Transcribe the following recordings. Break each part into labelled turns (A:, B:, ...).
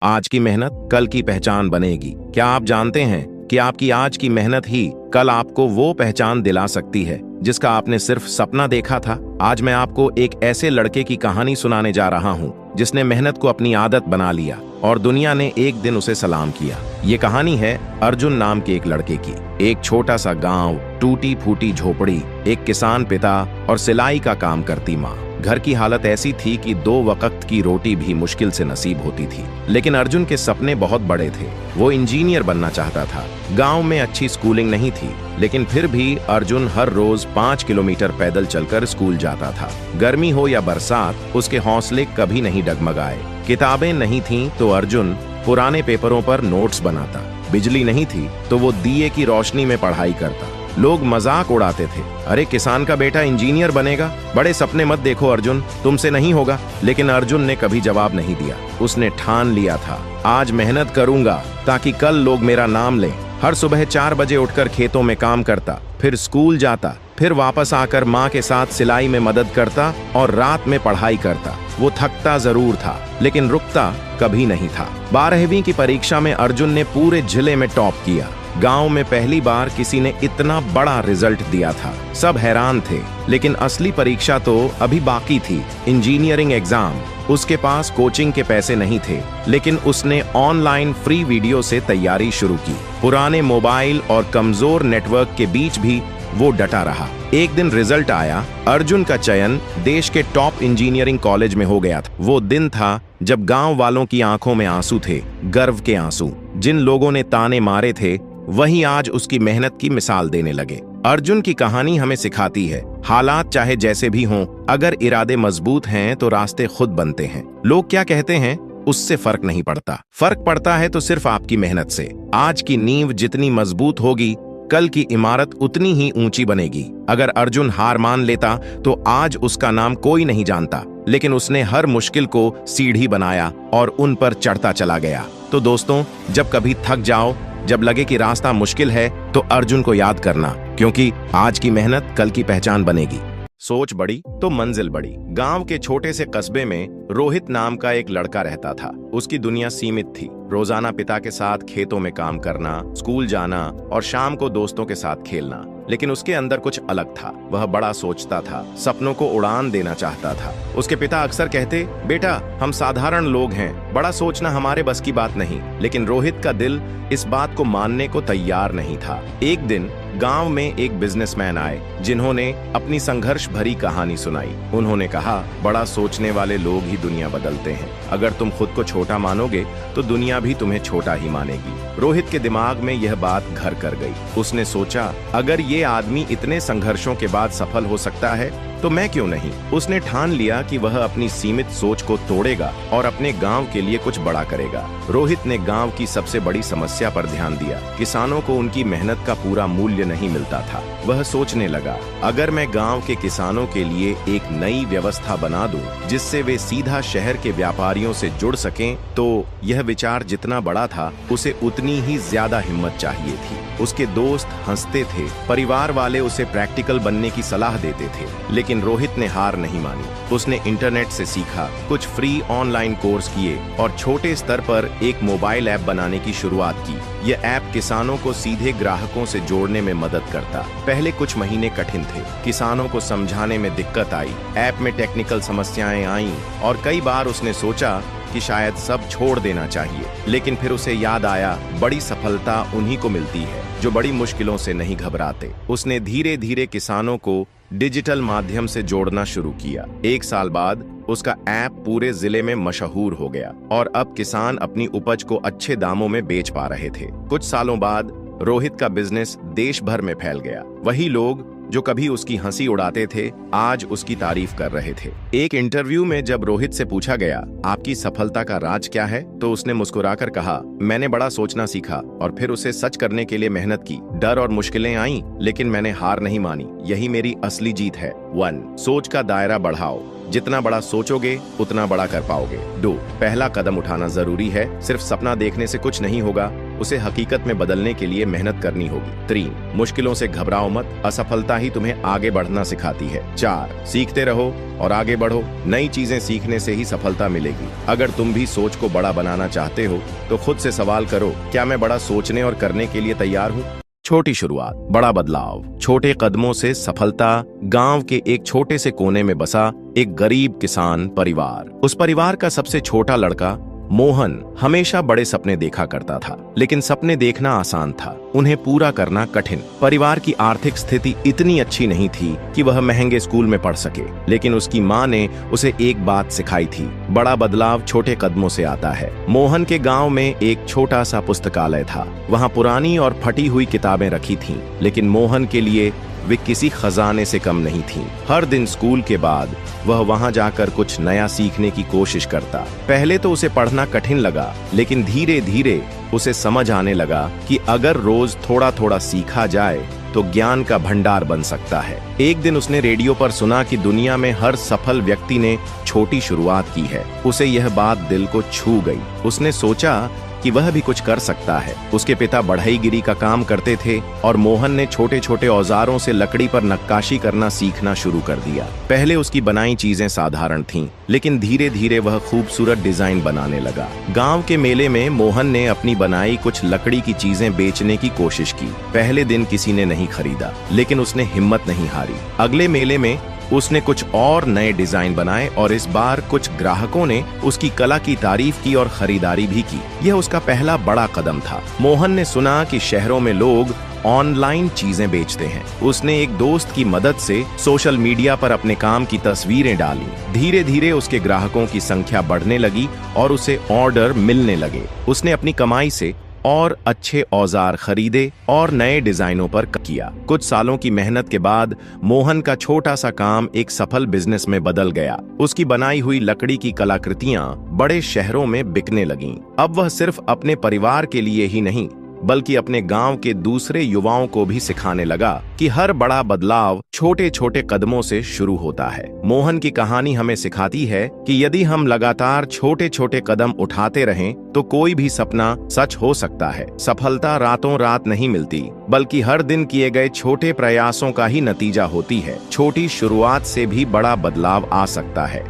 A: आज की मेहनत कल की पहचान बनेगी। क्या आप जानते हैं कि आपकी आज की मेहनत ही कल आपको वो पहचान दिला सकती है जिसका आपने सिर्फ सपना देखा था। आज मैं आपको एक ऐसे लड़के की कहानी सुनाने जा रहा हूँ जिसने मेहनत को अपनी आदत बना लिया और दुनिया ने एक दिन उसे सलाम किया। ये कहानी है अर्जुन नाम के एक लड़के की। एक छोटा सा गांव, टूटी फूटी झोपड़ी, एक किसान पिता और सिलाई का काम करती माँ। घर की हालत ऐसी थी कि 2 वक्त की रोटी भी मुश्किल से नसीब होती थी। लेकिन अर्जुन के सपने बहुत बड़े थे। वो इंजीनियर बनना चाहता था। गांव में अच्छी स्कूलिंग नहीं थी, लेकिन फिर भी अर्जुन हर रोज 5 किलोमीटर पैदल चलकर स्कूल जाता था। गर्मी हो या बरसात, उसके हौसले कभी नहीं डगमगाए। किताबें नहीं थीं तो अर्जुन पुराने पेपरों पर नोट्स बनाता। बिजली नहीं थी तो वो दिए की रोशनी में पढ़ाई करता। लोग मजाक उड़ाते थे, अरे किसान का बेटा इंजीनियर बनेगा, बड़े सपने मत देखो अर्जुन, तुमसे नहीं होगा। लेकिन अर्जुन ने कभी जवाब नहीं दिया। उसने ठान लिया था, आज मेहनत करूंगा ताकि कल लोग मेरा नाम लें। हर सुबह 4 बजे उठकर खेतों में काम करता, फिर स्कूल जाता, फिर वापस आकर माँ के साथ सिलाई में मदद करता और रात में पढ़ाई करता। वो थकता जरूर था, लेकिन रुकता कभी नहीं था। 12वीं की परीक्षा में अर्जुन ने पूरे जिले में टॉप किया। गांव में पहली बार किसी ने इतना बड़ा रिजल्ट दिया था। सब हैरान थे, लेकिन असली परीक्षा तो अभी बाकी थी, इंजीनियरिंग एग्जाम। उसके पास कोचिंग के पैसे नहीं थे, लेकिन उसने ऑनलाइन फ्री वीडियो से तैयारी शुरू की। पुराने मोबाइल और कमजोर नेटवर्क के बीच भी वो डटा रहा। एक दिन रिजल्ट आया। अर्जुन का चयन देश के टॉप इंजीनियरिंग कॉलेज में हो गया था। वो दिन था जब गांव वालों की आंखों में आंसू थे, गर्व के आंसू। जिन लोगों ने ताने मारे थे वही आज उसकी मेहनत की मिसाल देने लगे। अर्जुन की कहानी हमें सिखाती है, हालात चाहे जैसे भी हों, अगर इरादे मजबूत हैं तो रास्ते खुद बनते हैं। लोग क्या कहते हैं उससे फर्क नहीं पड़ता। फर्क पड़ता है तो सिर्फ आपकी मेहनत से। आज की नींव जितनी मजबूत होगी, कल की इमारत उतनी ही ऊंची बनेगी। अगर अर्जुन हार मान लेता तो आज उसका नाम कोई नहीं जानता, लेकिन उसने हर मुश्किल को सीढ़ी बनाया और उन पर चढ़ता चला गया। तो दोस्तों, जब कभी थक जाओ, जब लगे कि रास्ता मुश्किल है, तो अर्जुन को याद करना, क्योंकि आज की मेहनत कल की पहचान बनेगी। सोच बड़ी तो मंजिल बड़ी। गांव के छोटे से कस्बे में रोहित नाम का एक लड़का रहता था। उसकी दुनिया सीमित थी। रोजाना पिता के साथ खेतों में काम करना, स्कूल जाना और शाम को दोस्तों के साथ खेलना। लेकिन उसके अंदर कुछ अलग था। वह बड़ा सोचता था, सपनों को उड़ान देना चाहता था। उसके पिता अक्सर कहते, बेटा हम साधारण लोग हैं, बड़ा सोचना हमारे बस की बात नहीं। लेकिन रोहित का दिल इस बात को मानने को तैयार नहीं था। एक दिन गांव में एक बिजनेसमैन आए जिन्होंने अपनी संघर्ष भरी कहानी सुनाई। उन्होंने कहा, बड़ा सोचने वाले लोग ही दुनिया बदलते हैं। अगर तुम खुद को छोटा मानोगे तो दुनिया भी तुम्हें छोटा ही मानेगी। रोहित के दिमाग में यह बात घर कर गई। उसने सोचा, अगर ये आदमी इतने संघर्षों के बाद सफल हो सकता है तो मैं क्यों नहीं। उसने ठान लिया कि वह अपनी सीमित सोच को तोड़ेगा और अपने गांव के लिए कुछ बड़ा करेगा। रोहित ने गांव की सबसे बड़ी समस्या पर ध्यान दिया। किसानों को उनकी मेहनत का पूरा मूल्य नहीं मिलता था। वह सोचने लगा, अगर मैं गांव के किसानों के लिए एक नई व्यवस्था बना दूं, जिससे वे सीधा शहर के व्यापारियों से जुड़ सकें, तो यह विचार जितना बड़ा था, उसे उतनी ही ज्यादा हिम्मत चाहिए थी। उसके दोस्त हंसते थे, परिवार वाले उसे प्रैक्टिकल बनने की सलाह देते थे, लेकिन रोहित ने हार नहीं मानी। उसने इंटरनेट से सीखा, कुछ फ्री ऑनलाइन कोर्स किए और छोटे स्तर पर एक मोबाइल ऐप बनाने की शुरुआत की। यह ऐप किसानों को सीधे ग्राहकों से जोड़ने में मदद करता। पहले कुछ महीने कठिन थे, किसानों को समझाने में दिक्कत आई, ऐप में टेक्निकल समस्याएं आईं और कई बार उसने सोचा कि शायद सब छोड़ देना चाहिए। लेकिन फिर उसे याद आया, बड़ी सफलता उन्हीं को मिलती है जो बड़ी मुश्किलों से नहीं घबराते। उसने धीरे धीरे किसानों को डिजिटल माध्यम से जोड़ना शुरू किया। 1 साल बाद उसका ऐप पूरे जिले में मशहूर हो गया और अब किसान अपनी उपज को अच्छे दामों में बेच पा रहे थे। कुछ सालों बाद रोहित का बिजनेस देश भर में फैल गया। वही लोग जो कभी उसकी हंसी उड़ाते थे, आज उसकी तारीफ कर रहे थे। एक इंटरव्यू में जब रोहित से पूछा गया, आपकी सफलता का राज क्या है, तो उसने मुस्कुराकर कहा, मैंने बड़ा सोचना सीखा और फिर उसे सच करने के लिए मेहनत की। डर और मुश्किलें आईं, लेकिन मैंने हार नहीं मानी। यही मेरी असली जीत है। 1. सोच का दायरा बढ़ाओ। जितना बड़ा सोचोगे उतना बड़ा कर पाओगे। 2. पहला कदम उठाना जरूरी है। सिर्फ सपना देखने से कुछ नहीं होगा, उसे हकीकत में बदलने के लिए मेहनत करनी होगी। 3 मुश्किलों से घबराओ मत, असफलता ही तुम्हें आगे बढ़ना सिखाती है। 4 सीखते रहो और आगे बढ़ो, नई चीजें सीखने से ही सफलता मिलेगी। अगर तुम भी सोच को बड़ा बनाना चाहते हो तो खुद से सवाल करो, क्या मैं बड़ा सोचने और करने के लिए तैयार हूँ? छोटी शुरुआत, बड़ा बदलाव। छोटे कदमों से सफलता। गांव के एक छोटे से कोने में बसा एक गरीब किसान परिवार। उस परिवार का सबसे छोटा लड़का मोहन हमेशा बड़े सपने देखा करता था, लेकिन सपने देखना आसान था, उन्हें पूरा करना कठिन। परिवार की आर्थिक स्थिति इतनी अच्छी नहीं थी कि वह महंगे स्कूल में पढ़ सके, लेकिन उसकी माँ ने उसे एक बात सिखाई थी, बड़ा बदलाव छोटे कदमों से आता है। मोहन के गांव में एक छोटा सा पुस्तकालय था। वहां पुरानी और फटी हुई किताबें रखी थीं, लेकिन मोहन के लिए वे किसी खजाने से कम नहीं थीं। हर दिन स्कूल के बाद वह वहां जाकर कुछ नया सीखने की कोशिश करता। पहले तो उसे पढ़ना कठिन लगा, लेकिन धीरे धीरे उसे समझ आने लगा कि अगर रोज थोड़ा थोड़ा सीखा जाए तो ज्ञान का भंडार बन सकता है। एक दिन उसने रेडियो पर सुना कि दुनिया में हर सफल व्यक्ति ने छोटी शुरुआत की है। उसे यह बात दिल को छू गई। उसने सोचा कि वह भी कुछ कर सकता है। उसके पिता बढ़ईगिरी का काम करते थे और मोहन ने छोटे छोटे औजारों से लकड़ी पर नक्काशी करना सीखना शुरू कर दिया। पहले उसकी बनाई चीजें साधारण थीं, लेकिन धीरे धीरे वह खूबसूरत डिजाइन बनाने लगा। गांव के मेले में मोहन ने अपनी बनाई कुछ लकड़ी की चीजें बेचने की कोशिश की। पहले दिन किसी ने नहीं खरीदा, लेकिन उसने हिम्मत नहीं हारी। अगले मेले में उसने कुछ और नए डिजाइन बनाए और इस बार कुछ ग्राहकों ने उसकी कला की तारीफ की और खरीदारी भी की। यह उसका पहला बड़ा कदम था। मोहन ने सुना कि शहरों में लोग ऑनलाइन चीजें बेचते हैं। उसने एक दोस्त की मदद से सोशल मीडिया पर अपने काम की तस्वीरें डाली। धीरे धीरे उसके ग्राहकों की संख्या बढ़ने लगी और उसे ऑर्डर मिलने लगे। उसने अपनी कमाई से और अच्छे औजार खरीदे और नए डिजाइनों पर किया। कुछ सालों की मेहनत के बाद मोहन का छोटा सा काम एक सफल बिजनेस में बदल गया। उसकी बनाई हुई लकड़ी की कलाकृतियां बड़े शहरों में बिकने लगीं। अब वह सिर्फ अपने परिवार के लिए ही नहीं, बल्कि अपने गांव के दूसरे युवाओं को भी सिखाने लगा कि हर बड़ा बदलाव छोटे छोटे कदमों से शुरू होता है। मोहन की कहानी हमें सिखाती है कि यदि हम लगातार छोटे छोटे कदम उठाते रहें तो कोई भी सपना सच हो सकता है। सफलता रातों रात नहीं मिलती, बल्कि हर दिन किए गए छोटे प्रयासों का ही नतीजा होती है। छोटी शुरुआत से भी बड़ा बदलाव आ सकता है।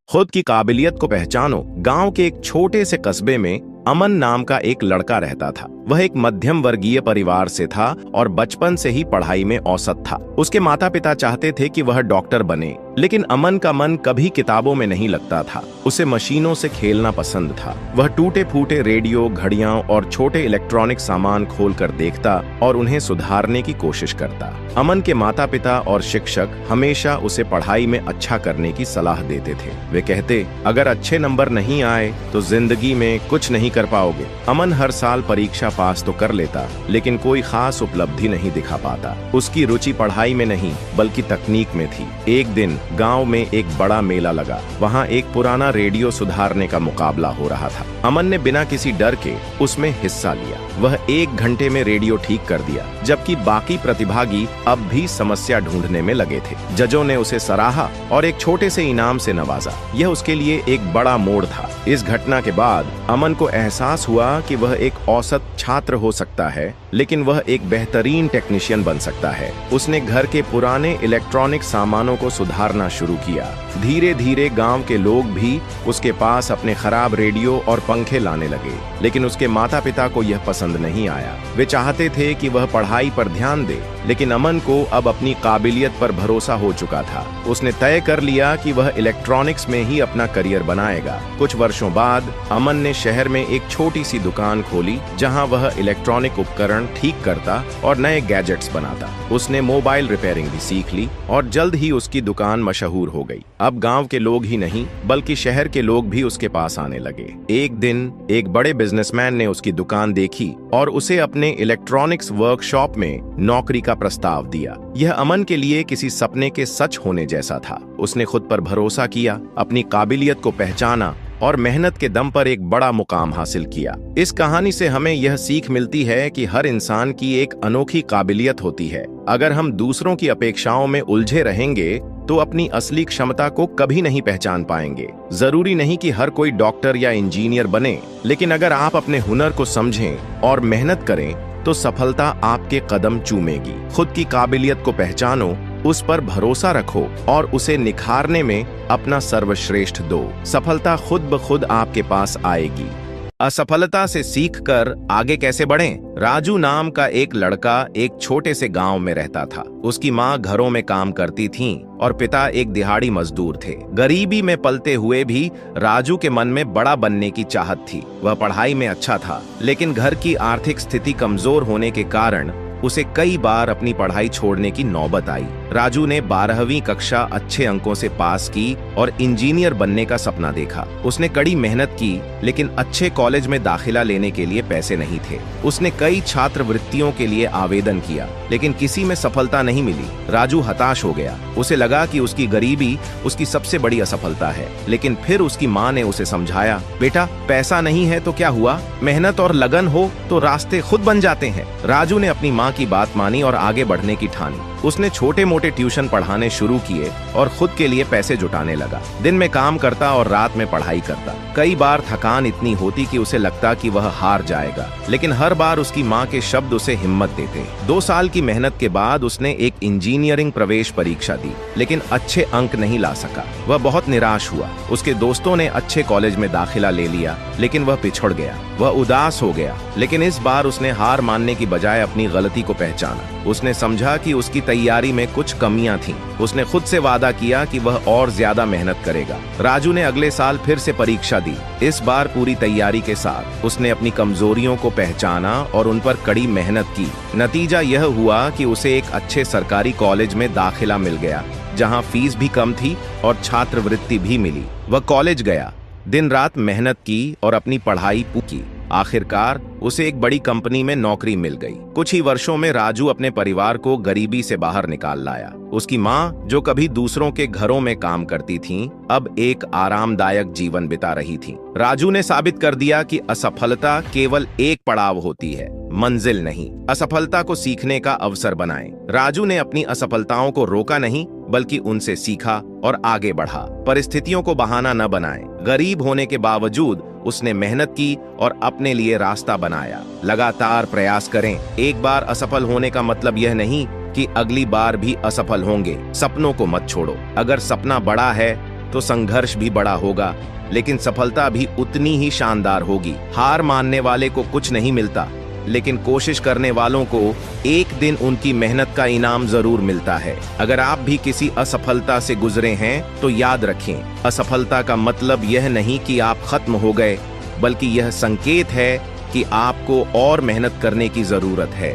A: खुद की काबिलियत को पहचानो। गांव के एक छोटे से कस्बे में अमन नाम का एक लड़का रहता था। वह एक मध्यम वर्गीय परिवार से था और बचपन से ही पढ़ाई में औसत था। उसके माता पिता चाहते थे कि वह डॉक्टर बने, लेकिन अमन का मन कभी किताबों में नहीं लगता था। उसे मशीनों से खेलना पसंद था। वह टूटे फूटे रेडियो, घड़ियां और छोटे इलेक्ट्रॉनिक सामान खोलकर देखता और उन्हें सुधारने की कोशिश करता। अमन के माता पिता और शिक्षक हमेशा उसे पढ़ाई में अच्छा करने की सलाह देते थे। वे कहते, अगर अच्छे नंबर नहीं आए तो जिंदगी में कुछ नहीं कर पाओगे। अमन हर साल परीक्षा पास तो कर लेता, लेकिन कोई खास उपलब्धि नहीं दिखा पाता। उसकी रुचि पढ़ाई में नहीं, बल्कि तकनीक में थी। एक दिन गांव में एक बड़ा मेला लगा। वहां एक पुराना रेडियो सुधारने का मुकाबला हो रहा था। अमन ने बिना किसी डर के उसमें हिस्सा लिया। वह 1 घंटे में रेडियो ठीक कर दिया, जबकि बाकी प्रतिभागी अब भी समस्या ढूंढने में लगे थे। जजों ने उसे सराहा और एक छोटे से इनाम से नवाजा। यह उसके लिए एक बड़ा मोड़ था। इस घटना के बाद अमन को एहसास हुआ कि वह एक औसत छात्र हो सकता है, लेकिन वह एक बेहतरीन टेक्नीशियन बन सकता है। उसने घर के पुराने इलेक्ट्रॉनिक सामानों को सुधारना शुरू किया। धीरे धीरे गांव के लोग भी उसके पास अपने खराब रेडियो और पंखे लाने लगे, लेकिन उसके माता पिता को यह पसंद नहीं आया। वे चाहते थे कि वह पढ़ाई पर ध्यान दे, लेकिन अमन को अब अपनी काबिलियत पर भरोसा हो चुका था। उसने तय कर लिया कि वह इलेक्ट्रॉनिक्स में ही अपना करियर बनाएगा। कुछ वर्षों बाद अमन ने शहर में एक छोटी सी दुकान खोली, जहां वह इलेक्ट्रॉनिक उपकरण ठीक करता और नए गैजेट्स बनाता। उसने मोबाइल रिपेयरिंग भी सीख ली और जल्द ही उसकी दुकान मशहूर हो गई। अब गांव के लोग ही नहीं, बल्कि शहर के लोग भी उसके पास आने लगे। एक दिन एक बड़े बिजनेसमैन ने उसकी दुकान देखी और उसे अपने इलेक्ट्रॉनिक्स वर्कशॉप में नौकरी का प्रस्ताव दिया। यह अमन के लिए किसी सपने के सच होने जैसा था। उसने खुद पर भरोसा किया, अपनी काबिलियत को पहचाना और मेहनत के दम पर एक बड़ा मुकाम हासिल किया। इस कहानी से हमें यह सीख मिलती है कि हर इंसान की एक अनोखी काबिलियत होती है। अगर हम दूसरों की अपेक्षाओं में उलझे रहेंगे तो अपनी असली क्षमता को कभी नहीं पहचान पाएंगे। जरूरी नहीं कि हर कोई डॉक्टर या इंजीनियर बने, लेकिन अगर आप अपने हुनर को समझें और मेहनत करें तो सफलता आपके कदम चूमेगी। खुद की काबिलियत को पहचानो, उस पर भरोसा रखो और उसे निखारने में अपना सर्वश्रेष्ठ दो। सफलता खुद ब खुद आपके पास आएगी। असफलता से सीखकर आगे कैसे बढ़ें? राजू नाम का एक लड़का एक छोटे से गांव में रहता था। उसकी माँ घरों में काम करती थीं और पिता एक दिहाड़ी मजदूर थे। गरीबी में पलते हुए भी राजू के मन में बड़ा बनने की चाहत थी। वह पढ़ाई में अच्छा था, लेकिन घर की आर्थिक स्थिति कमजोर होने के कारण उसे कई बार अपनी पढ़ाई छोड़ने की नौबत आई। राजू ने 12वीं कक्षा अच्छे अंकों से पास की और इंजीनियर बनने का सपना देखा। उसने कड़ी मेहनत की, लेकिन अच्छे कॉलेज में दाखिला लेने के लिए पैसे नहीं थे। उसने कई छात्रवृत्तियों के लिए आवेदन किया, लेकिन किसी में सफलता नहीं मिली। राजू हताश हो गया। उसे लगा कि उसकी गरीबी उसकी सबसे बड़ी असफलता है। लेकिन फिर उसकी माँ ने उसे समझाया, बेटा, पैसा नहीं है तो क्या हुआ, मेहनत और लगन हो तो रास्ते खुद बन जाते हैं। राजू ने अपनी माँ की बात मानी और आगे बढ़ने की ठानी। उसने छोटे मोटे ट्यूशन पढ़ाने शुरू किए और खुद के लिए पैसे जुटाने लगा। दिन में काम करता और रात में पढ़ाई करता। कई बार थकान इतनी होती कि उसे लगता कि वह हार जाएगा, लेकिन हर बार उसकी माँ के शब्द उसे हिम्मत देते। 2 साल की मेहनत के बाद उसने एक इंजीनियरिंग प्रवेश परीक्षा दी, लेकिन अच्छे अंक नहीं ला सका। वह बहुत निराश हुआ। उसके दोस्तों ने अच्छे कॉलेज में दाखिला ले लिया, लेकिन वह पिछड़ गया। वह उदास हो गया, लेकिन इस बार उसने हार मानने की बजाय अपनी गलती को पहचाना। उसने समझा कि उसकी तैयारी में कुछ कमियां थीं। उसने खुद से वादा किया कि वह और ज्यादा मेहनत करेगा। राजू ने अगले साल फिर से परीक्षा दी। इस बार पूरी तैयारी के साथ उसने अपनी कमजोरियों को पहचाना और उन पर कड़ी मेहनत की। नतीजा यह हुआ कि उसे एक अच्छे सरकारी कॉलेज में दाखिला मिल गया, जहां फीस भी कम थी और छात्रवृत्ति भी मिली। वह कॉलेज गया, दिन रात मेहनत की और अपनी पढ़ाई पूरी की। आखिरकार उसे एक बड़ी कंपनी में नौकरी मिल गई। कुछ ही वर्षों में राजू अपने परिवार को गरीबी से बाहर निकाल लाया। उसकी माँ, जो कभी दूसरों के घरों में काम करती थीं, अब एक आरामदायक जीवन बिता रही थीं। राजू ने साबित कर दिया कि असफलता केवल एक पड़ाव होती है, मंजिल नहीं। असफलता को सीखने का अवसर बनाएं। राजू ने अपनी असफलताओं को रोका नहीं, बल्कि उनसे सीखा और आगे बढ़ा। परिस्थितियों को बहाना न बनाएं। गरीब होने के बावजूद उसने मेहनत की और अपने लिए रास्ता बनाया। लगातार प्रयास करें। एक बार असफल होने का मतलब यह नहीं कि अगली बार भी असफल होंगे। सपनों को मत छोड़ो। अगर सपना बड़ा है तो संघर्ष भी बड़ा होगा, लेकिन सफलता भी उतनी ही शानदार होगी। हार मानने वाले को कुछ नहीं मिलता, लेकिन कोशिश करने वालों को एक दिन उनकी मेहनत का इनाम जरूर मिलता है। अगर आप भी किसी असफलता से गुजरे हैं तो याद रखें, असफलता का मतलब यह नहीं कि आप खत्म हो गए, बल्कि यह संकेत है कि आपको और मेहनत करने की जरूरत है।